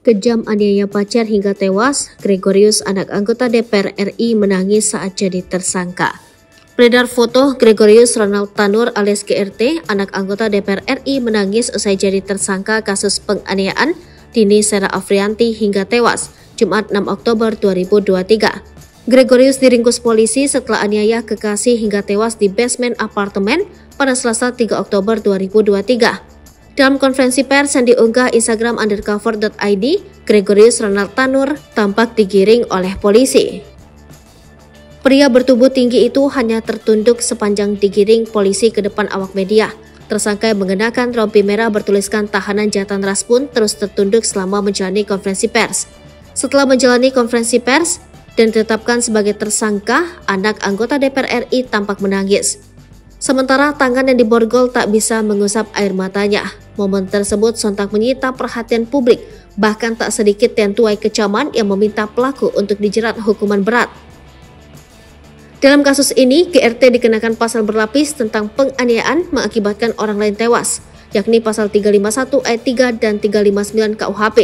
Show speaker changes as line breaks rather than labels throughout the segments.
Kejam aniaya pacar hingga tewas, Gregorius anak anggota DPR RI menangis saat jadi tersangka. Beredar foto Gregorius Ronald Tanur alias GRT, anak anggota DPR RI menangis usai jadi tersangka kasus penganiayaan Dini Sera Afrianti hingga tewas, Jumat 6 Oktober 2023. Gregorius diringkus polisi setelah aniaya kekasih hingga tewas di basement apartemen pada Selasa 3 Oktober 2023. Dalam konferensi pers yang diunggah Instagram undercover.id, Gregorius Ronald Tanur tampak digiring oleh polisi. Pria bertubuh tinggi itu hanya tertunduk sepanjang digiring polisi ke depan awak media. Tersangka yang mengenakan rompi merah bertuliskan tahanan Jatan Ras pun terus tertunduk selama menjalani konferensi pers. Setelah menjalani konferensi pers dan ditetapkan sebagai tersangka, anak anggota DPR RI tampak menangis. Sementara tangan yang diborgol tak bisa mengusap air matanya. Momen tersebut sontak menyita perhatian publik, bahkan tak sedikit yang tuai kecaman yang meminta pelaku untuk dijerat hukuman berat. Dalam kasus ini, GRT dikenakan pasal berlapis tentang penganiayaan mengakibatkan orang lain tewas, yakni pasal 351 ayat 3 dan 359 KUHP.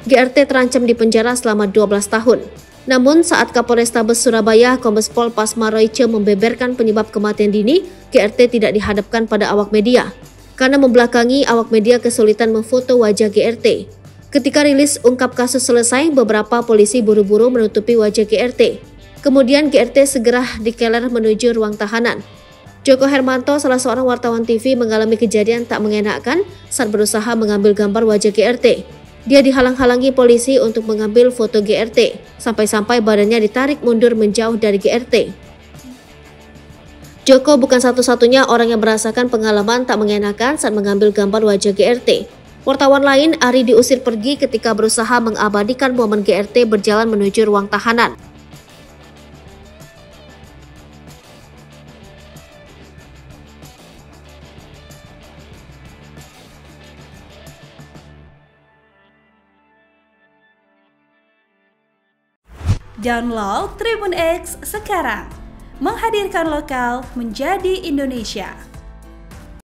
GRT terancam dipenjara selama 12 tahun. Namun saat Kapolrestabes Surabaya Kombes Pol Pasma Royce membeberkan penyebab kematian Dini, GRT tidak dihadapkan pada awak media. Karena membelakangi awak media kesulitan memfoto wajah GRT. Ketika rilis ungkap kasus selesai, beberapa polisi buru-buru menutupi wajah GRT. Kemudian GRT segera dikeler menuju ruang tahanan. Joko Hermanto, salah seorang wartawan TV, mengalami kejadian tak mengenakan saat berusaha mengambil gambar wajah GRT. Dia dihalang-halangi polisi untuk mengambil foto GRT, sampai-sampai badannya ditarik mundur menjauh dari GRT. Joko bukan satu-satunya orang yang merasakan pengalaman tak mengenakan saat mengambil gambar wajah GRT. Wartawan lain, Ari, diusir pergi ketika berusaha mengabadikan momen GRT berjalan menuju ruang tahanan.
Download Tribun X sekarang, menghadirkan lokal menjadi Indonesia.